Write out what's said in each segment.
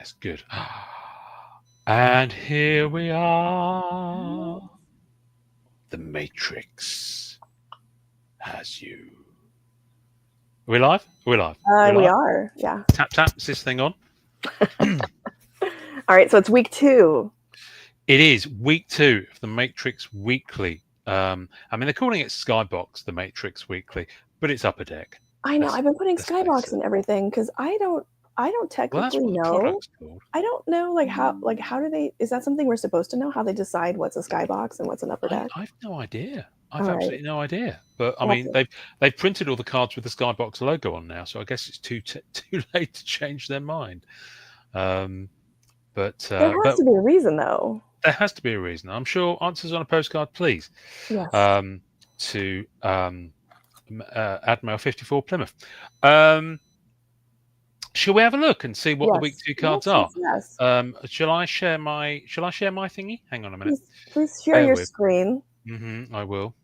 That's good. And here we are. The Matrix has you. Are we live? Are we live? Are we We live? are, yeah. Tap, tap. Is this thing on? All right, so it's week 2. It is week 2 of the Matrix Weekly. I mean, they're calling it Skybox, the Matrix Weekly, but it's Upper Deck. I know. I've been putting Let's face Skybox it. and everything because I don't Well, that's technically what the know. product's called. I don't know how do they? Is that something we're supposed to know? How they decide what's a Skybox and what's an upper deck? I've no idea. All I've right, absolutely no idea. But I that's mean, it. they've printed all the cards with the Skybox logo on now, so I guess it's too late to change their mind. Um, There has but to be a reason, though. there has to be a reason. I'm sure. Answers on a postcard, please. Yes. To Admiral 54 Plymouth. Shall we have a look and see what the week Yes. 2 cards Yes. are? Yes. Yes. Shall I share my thingy? Hang on a minute. Please share Bear your with. screen. I will.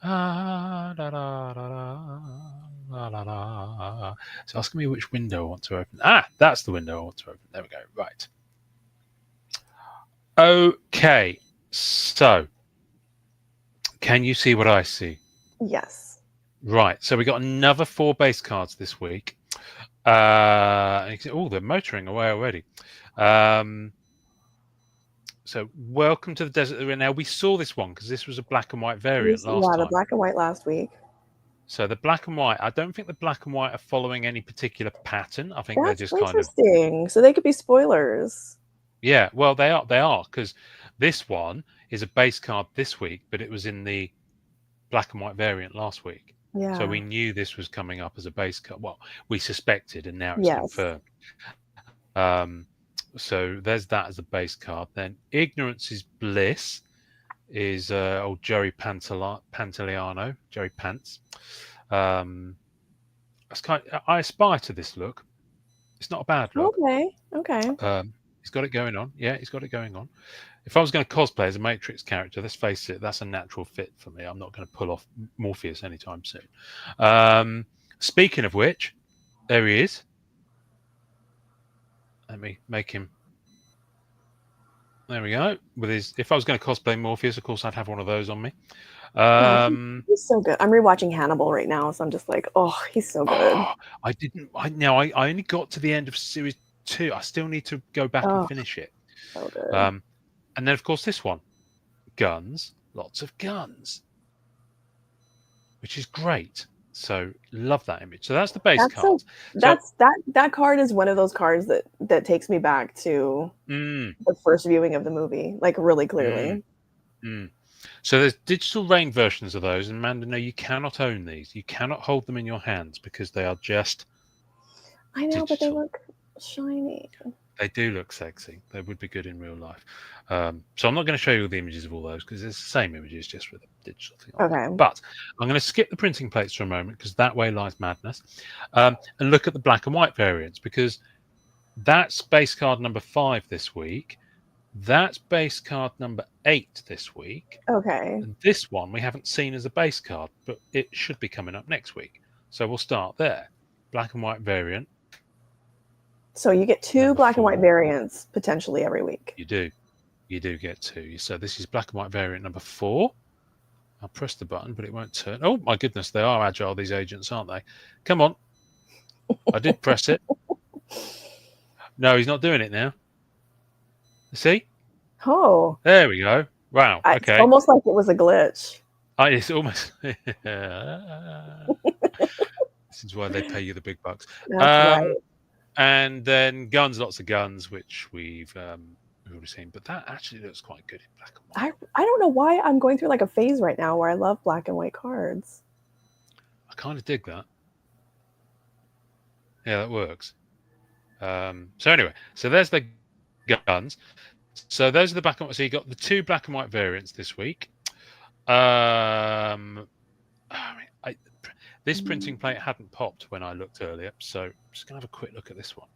Da, da, da, da, da, da, da. It's asking me which window I want to open. That's the window I want to open. There we go. Right. Okay. So, can you see what I see? Yes. Right. So we got another 4 base cards this week. They're motoring away already. So welcome to the desert. Now we saw this one because this was a black and white variant last The time. black and white last week. So the black and white, I don't think the black and white are following any particular pattern. I think they're That's just kind of, interesting. So they could be spoilers. yeah, well, they are, because this one is a base card this week, but it was in the black and white variant last week. Yeah. So we knew this was coming up as a base card. Well, we suspected, and now it's Yes. confirmed. So there's that as a base card. Then Ignorance is Bliss is old Jerry Pantaleano, Jerry Pants. I aspire to this look. It's not a bad look. Okay. He's got it going on. Yeah, he's got it going on. If I was going to cosplay as a Matrix character, let's face it, that's a natural fit for me. I'm not going to pull off Morpheus anytime soon. Speaking of which, there he is. Let me make him. There we go. With his, if I was going to cosplay Morpheus, of course, I'd have one of those on me. He's so good. I'm rewatching Hannibal right now, so I'm just like, oh, he's so good. I only got to the end of series 2. I still need to go back and finish it. So good. And then, of course, this one, guns, lots of guns, which is great. So love that image. So that's the base card. That card is one of those cards that takes me back to the first viewing of the movie, like really clearly. So there's digital rain versions of those, and Amanda, no, you cannot own these. You cannot hold them in your hands because they are just. I know, digital. but they look shiny. They do look sexy. They would be good in real life. So I'm not going to show you all the images of all those because it's the same images just with a digital thing on them. But I'm going to skip the printing plates for a moment because that way lies madness, and look at the black and white variants because that's base card number 5 this week. That's base card number 8 this week. Okay. And this one we haven't seen as a base card, but it should be coming up next week. So we'll start there. Black and white variant. So you get 2 black and white variants potentially every week. You do. You do get 2. So this is black and white variant number 4. I'll press the button, but it won't turn. Oh, my goodness. They are agile, these agents, aren't they? Come on. I did press it. No, he's not doing it now. See? Oh. There we go. Wow. Okay. It's almost like it was a glitch. It's almost. This is why they pay you the big bucks. That's right. And then guns, lots of guns, which we've already seen. But that actually looks quite good in black and white. I don't know why I'm going through like a phase right now where I love black and white cards. I kind of dig that. Yeah, that works. So anyway, so there's the guns. So those are the black and white. So you got the 2 black and white variants this week. This printing plate hadn't popped when I looked earlier, so I'm just gonna have a quick look at this one.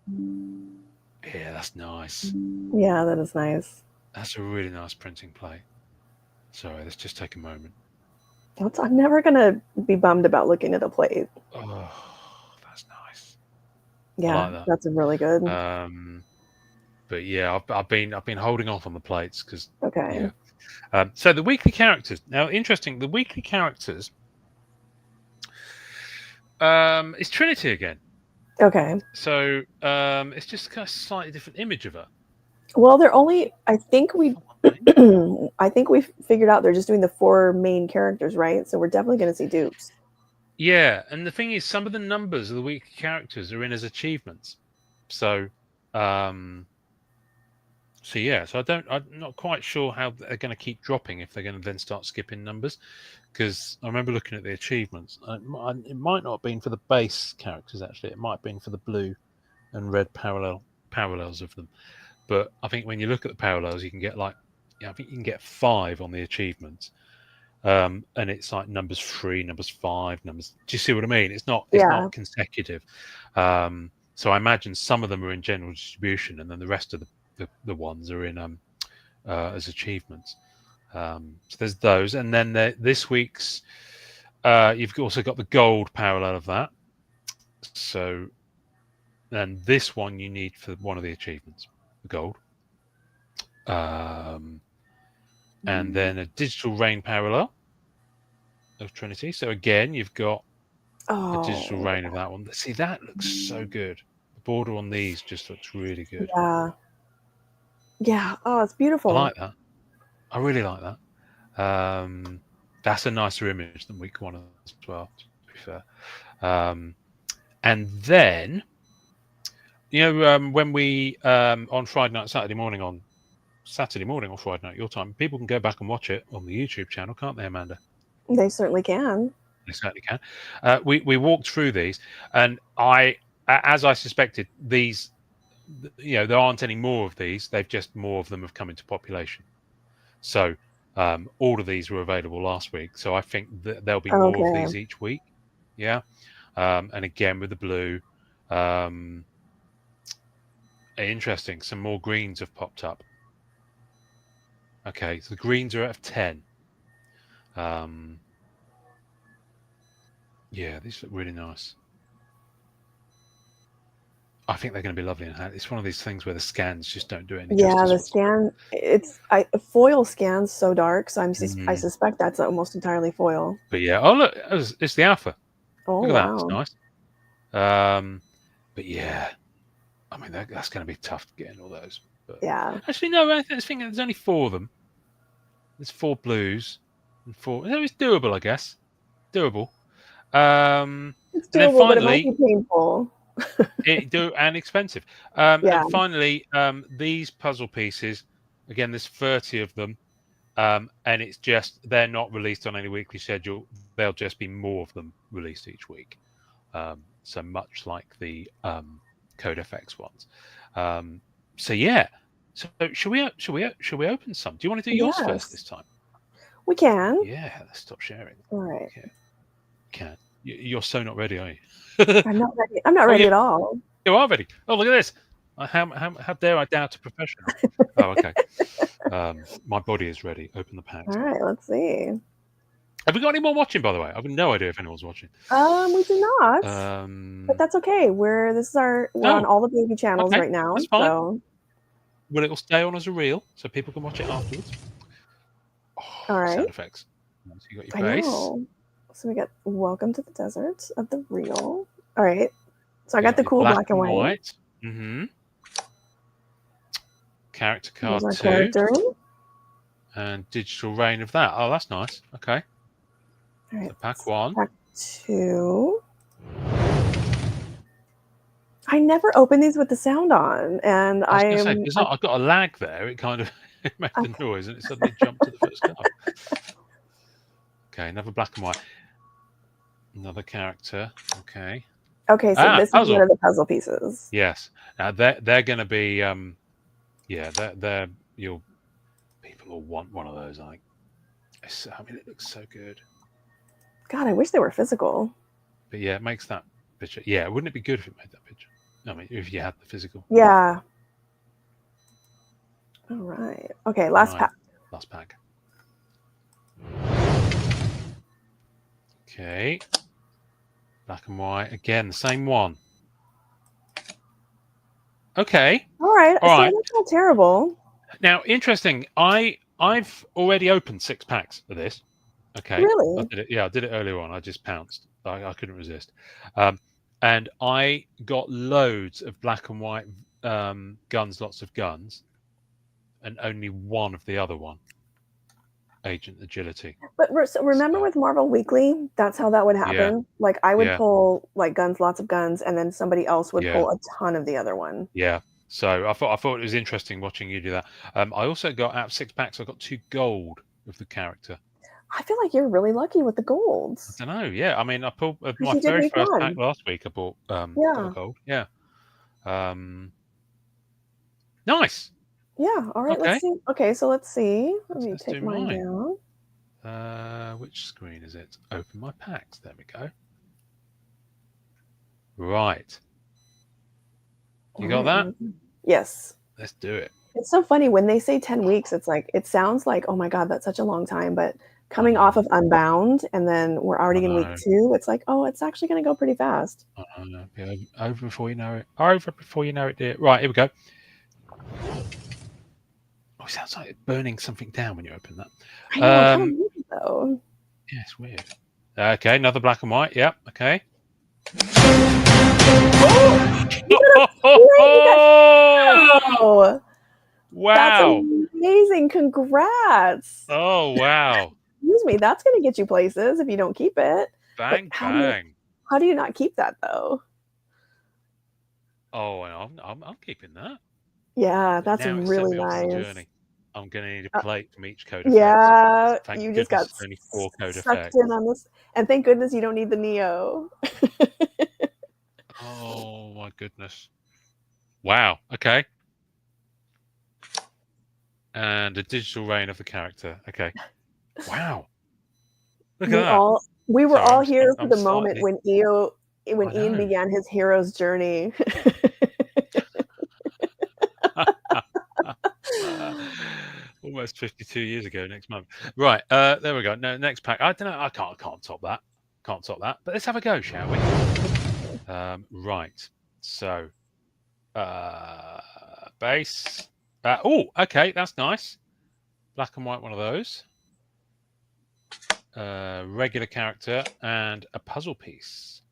Yeah, that's nice. Yeah, that is nice. That's a really nice printing plate. Sorry, let's just take a moment. I'm never gonna be bummed about looking at a plate. Oh, that's nice. Yeah, I like that. that's really good. But yeah, I've been holding off on the plates because Okay. yeah. So the weekly characters. Now, interesting. The weekly characters. It's Trinity again. Okay. So it's just kind of slightly different image of her. Well, they're only. I think we figured out they're just doing the 4 main characters, right? So we're definitely going to see dupes. Yeah, and the thing is, some of the numbers of the weekly characters are in as achievements. So, so yeah. So I'm not quite sure how they're going to keep dropping if they're going to then start skipping numbers. Because I remember looking at the achievements. It might not have been for the base characters actually. It might have been for the blue and red parallels of them. But I think when you look at the parallels, you can get I think you can get 5 on the achievements. And it's like numbers 3, numbers 5, numbers. Do you see what I mean? It's not consecutive. So I imagine some of them are in general distribution, and then the rest of the ones are in as achievements. So there's those, and then this week's you've also got the gold parallel of that. So then this one you need for one of the achievements, the gold. And then a digital rain parallel of Trinity. So again, you've got a digital rain of that one. See, that looks so good. The border on these just looks really good. Yeah. Oh, it's beautiful. I like that. I really like that. That's a nicer image than week 1 as well, to be fair. And then, when we on Friday night, Saturday morning or Friday night, your time, people can go back and watch it on the YouTube channel, can't they, Amanda? They certainly can. They certainly can. We walked through these, and as I suspected, these, there aren't any more of these. They've just more of them have come into population. So all of these were available last week. So I think that there'll be more of these each week. Yeah. And again with the blue, interesting. Some more greens have popped up. Okay, so the greens are out of 10. Yeah, these look really nice. I think they're going to be lovely in hand. It's one of these things where the scans just don't do it any justice. Yeah, the scan, foil scans so dark, so I suspect that's almost entirely foil. But yeah, oh look, it's the alpha. Oh, look at wow. that, it's nice. But yeah, I mean that's going to be tough to get in all those. But yeah. Actually, no, I think there's only 4 of them. There's 4 blues and 4. It's doable, I guess. Doable. It's doable, and then finally, but it might be painful. And expensive. And finally, these puzzle pieces, again, there's 30 of them, and it's just they're not released on any weekly schedule. There'll just be more of them released each week. So much like the Code FX ones. So yeah. So should we open some? Do you want to do yours first this time? We can. Yeah. Let's stop sharing. All right. Okay. Can. You're so not ready, are you? I'm not ready. I'm not ready at all. You are ready. Oh, look at this. How dare I doubt a professional? Oh, okay. My body is ready. Open the pack. All right, let's see. Have we got any more watching, by the way? I've no idea if anyone's watching. We do not. But that's okay. We're on all the baby channels right now. That's fine. So. Well, it'll stay on as a reel, so people can watch it afterwards. Oh, all right. Sound effects. So you got your face. I know. So we got Welcome to the Desert of the Reel. All right. So I got the cool black and white. Mm-hmm. Character card 2. Character. And digital rain of that. Oh, that's nice. Okay. All right. So pack 1. Pack 2. I never open these with the sound on, and I've got a lag there. It kind of made the noise, and it suddenly jumped to the first card. Okay, another black and white. Another character. Okay. Okay, so this is one of the puzzle pieces. Yes. Now they're going to be, people will want one of those. I mean, it looks so good. God, I wish they were physical. But yeah, it makes that picture. Yeah, wouldn't it be good if it made that picture? I mean, if you had the physical. Yeah. All right. Okay, last pack. Last pack. Okay. Black and white. Again, the same one. Okay. All right. All So right. that's not terrible. Now, interesting. I've already opened 6 packs of this. Okay. Really? I did it. Yeah, I did it earlier on. I just pounced. I couldn't resist. And I got loads of black and white guns, lots of guns, and only one of the other one. Agent Agility. But remember with Marvel Weekly, that's how that would happen. Yeah. Like I would Yeah. pull like guns, lots of guns, and then somebody else would Yeah. pull a ton of the other one. Yeah. So I thought it was interesting watching you do that. I also got out of 6 packs. I got 2 gold of the character. I feel like you're really lucky with the golds. I don't know. Yeah, I mean, I pulled my you did very week first pack 1. last week. I bought got Yeah. a gold. Yeah. Nice. Yeah. All right. Okay. Let's see. Okay. So let's see. Let me Let's take do mine mine. down. Which screen is it? Open my packs. There we go. Right. You got that? Yes. Let's do it. It's so funny when they say 10 weeks. It's like it sounds like, oh my god, that's such a long time. But coming off of Unbound, and then we're already in week 2. It's like, oh, it's actually going to go pretty fast. Over before you know it. Over before you know it, dear. Right, here we go. Oh, it sounds like it's burning something down when you open that. I know, how weird, though. Yeah, it's weird. Okay, another black and white. Yep. Okay. Oh, wow! That's amazing! Congrats! Oh wow! Excuse me, that's going to get you places if you don't keep it. Bang bang! How do you not keep that though? Oh, I'm keeping that. Yeah, that's really nice. I'm going to need a plate from each code effect. Yeah, you just got only 4 code sucked effects. in on this, and thank goodness you don't need the Neo. Oh my goodness! Wow. Okay. And a digital rain of the character. Okay. Wow. Look at that. We were all here for the moment when Ian began his hero's journey. Almost 52 years ago next month. Right. There we go. No, next pack. I don't know. I can't top that. Can't top that. But let's have a go, shall we? Right. So, base. Oh, okay. That's nice. Black and white, one of those. Regular character and a puzzle piece.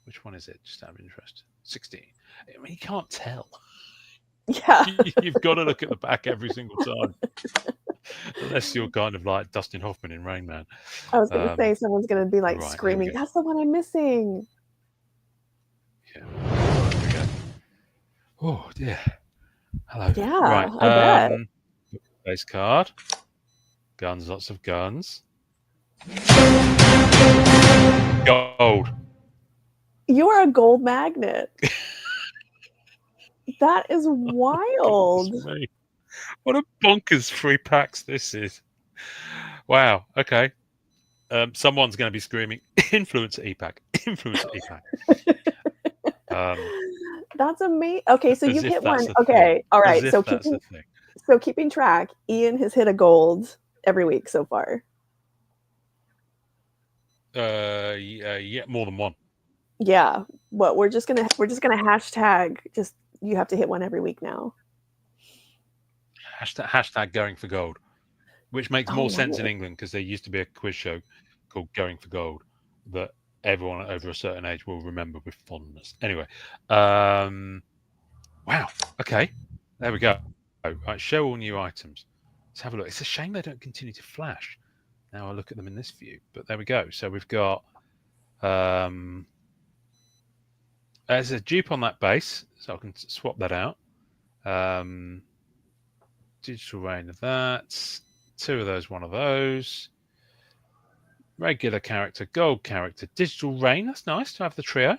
Which one is it? Just out of interest. 16. I mean, you can't tell. Yeah. You've got to look at the back every single time. Unless you're kind of like Dustin Hoffman in Rain Man. I was going to say someone's going to be like screaming, that's the one I'm missing. Yeah. Right, here we go. Oh, dear. Hello. Yeah, right. I bet. Base card. Guns, lots of guns. Gold. You are a gold magnet. That is wild. What a bonkers 3 packs this is. Wow. Okay. Someone's going to be screaming, influencer e-pack. Influencer e-pack. That's amazing. Okay, so you hit one. Okay. Thing. All right. So keeping track, Ian has hit a gold every week so far. Yeah, more than one. Yeah. What we're just gonna hashtag just you have to hit one every week now. Hashtag going for gold, which makes more sense in England because there used to be a quiz show called Going for Gold that everyone over a certain age will remember with fondness. Anyway, wow. Okay, there we go. Right, show all new items. Let's have a look. It's a shame they don't continue to flash. Now I look at them in this view, but there we go. So we've got there's a dupe on that base, so I can swap that out. Digital rain of that. 2 of those, 1 of those. Regular character, gold character, digital rain. That's nice to have the trio.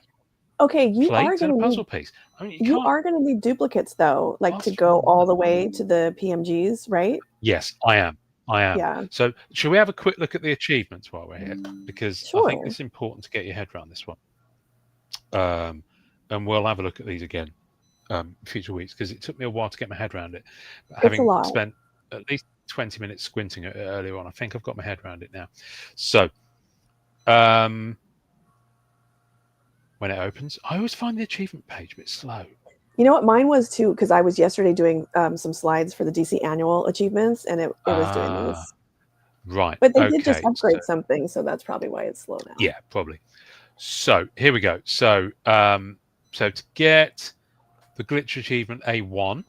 Okay, you are going to puzzle piece. I mean, you are going to need duplicates though, like to go all the way to the PMGs, right? Yes, I am. Yeah. So, shall we have a quick look at the achievements while we're here? Because I think it's important to get your head around this one. And we'll have a look at these again future weeks because it took me a while to get my head around it. But having spent at least 20 minutes squinting at it earlier on, I think I've got my head around it now. So, when it opens, I always find the achievement page a bit slow. You know what? Mine was too, because I was yesterday doing some slides for the DC annual achievements, and it was doing these. Right. But they did just Okay. upgrade something, so that's probably why it's slow now. Yeah, probably. So here we go. So so to get the glitch achievement A1,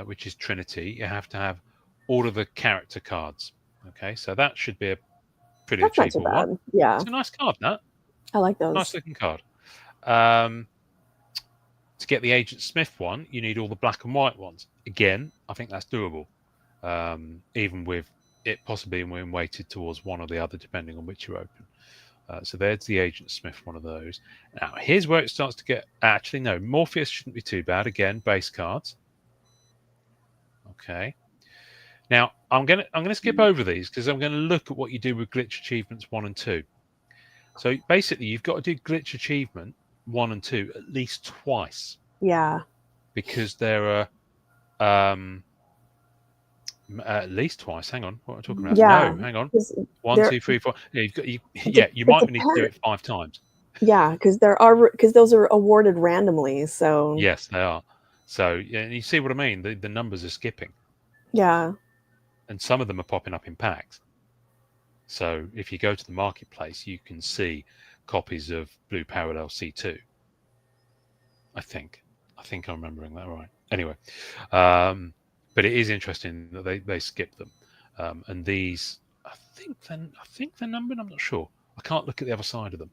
which is Trinity, you have to have all of the character cards. Okay, so that should be a pretty That's not too achievable one. bad. Yeah, It's a nice card, that. I like Nice those. looking card. To get the Agent Smith one, you need all the black and white ones. Again, I think that's doable, even with it possibly being weighted towards one or the other, depending on which you open. So there's the Agent Smith, one of those. Now, here's where it starts to get... Actually, no, Morpheus shouldn't be too bad. Again, base cards. Okay. Now, I'm gonna skip over these because I'm going to look at what you do with glitch achievements 1 and 2. So basically, you've got to do glitch achievement 1 and 2 at least twice. Yeah. Because there are at least twice. Hang on, what am I talking about? Yeah. No, hang on. 1, 2, 3, 4. Yeah, you might need to do it 5 times. Yeah, because those are awarded randomly. So yes, they are. So yeah, you see what I mean? The numbers are skipping. Yeah. And some of them are popping up in packs. So if you go to the marketplace, you can see copies of Blue Parallel C2. I think I'm remembering that right. Anyway, but it is interesting that they skip them. And these, I think they're numbered. I'm not sure. I can't look at the other side of them.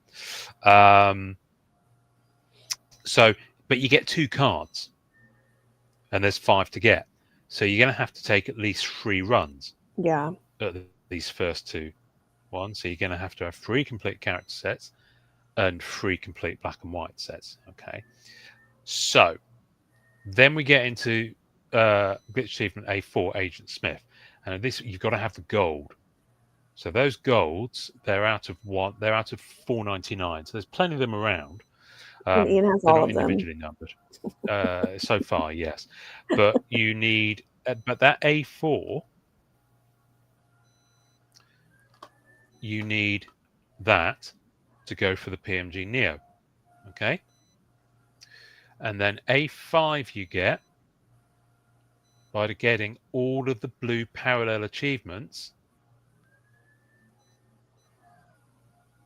So, but you get 2 cards, and there's 5 to get. So you're going to have to take at least 3 runs. Yeah. At these first 2 ones. So you're going to have 3 complete character sets and 3 complete black and white sets. Okay. So then we get into glitch achievement A4, Agent Smith, and this you've got to have the gold. So those golds, they're out of 499. So there's plenty of them around. And Ian has all of them. Individually numbered so far, yes. But you need, but that A4, you need that to go for the PMG Neo. Okay. And then A5 you get by getting all of the Blue Parallel achievements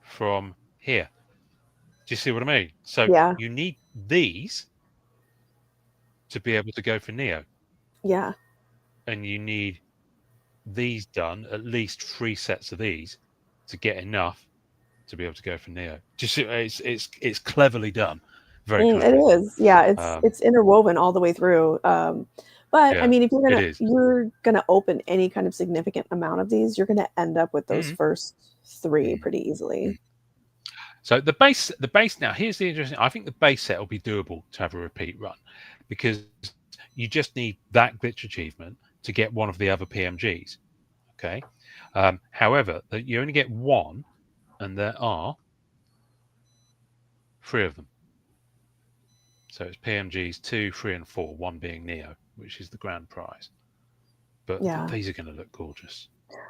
from here. Do you see what I mean? So yeah. You need these to be able to go for Neo. Yeah. And you need these done, at least 3 sets of these, to get enough to be able to go for Neo. Do you see? It's cleverly done. Very clever. It is. Yeah, it's interwoven all the way through. But yeah, I mean, if you're gonna open any kind of significant amount of these, you're gonna end up with those first 3 pretty easily. So the base now, here's the interesting. I think the base set will be doable to have a repeat run, because you just need that glitch achievement to get one of the other PMGs. Okay. However, you only get 1, and there are 3 of them. So it's PMGs 2, 3, and 4. 1 being Neo, which is the grand prize. But these are going to look gorgeous.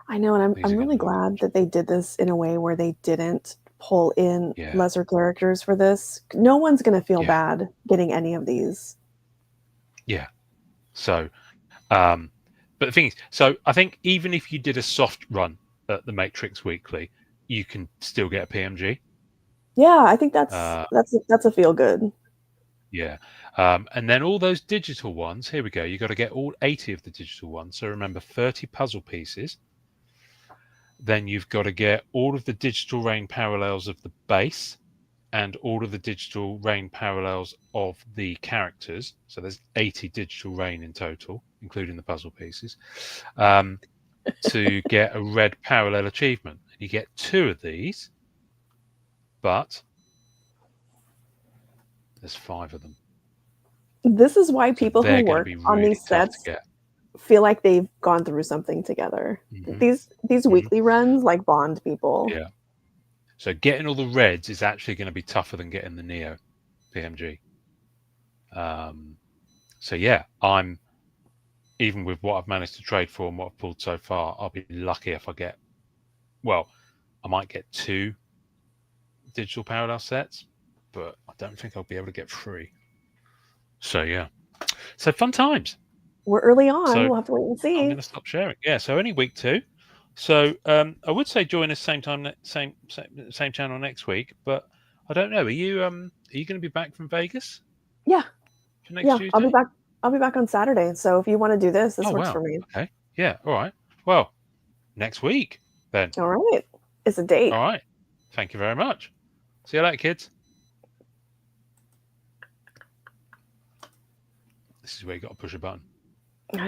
I know, and I'm really glad that they did this in a way where they didn't pull in lesser characters for this. No one's going to feel bad getting any of these. Yeah. So, but the thing is, so I think even if you did a soft run at the Matrix Weekly, you can still get a PMG. Yeah, I think that's a feel good. Yeah. And then all those digital ones, here we go. You've got to get all 80 of the digital ones. So remember, 30 puzzle pieces. Then you've got to get all of the digital rain parallels of the base and all of the digital rain parallels of the characters. So there's 80 digital rain in total, including the puzzle pieces, to get a red parallel achievement. You get 2 of these, but there's 5 of them. This is why people who work on these sets feel like they've gone through something together. These weekly runs like bond people. Yeah. So getting all the reds is actually going to be tougher than getting the Neo PMG. So yeah, I'm, even with what I've managed to trade for and what I've pulled so far, I'll be lucky if I get, well, I might get 2 digital parallel sets, but I don't think I'll be able to get 3. So yeah, so fun times. We're early on. So we'll have to wait and see. I'm going to stop sharing. Yeah, so only week 2. So I would say join us same time, same channel next week. But I don't know. Are you going to be back from Vegas? Yeah. For next Tuesday? I'll be back. I'll be back on Saturday. So if you want to do this works for me. Okay. Yeah. All right. Well, next week then. All right. It's a date. All right. Thank you very much. See you later, kids. This is where you got to push a button.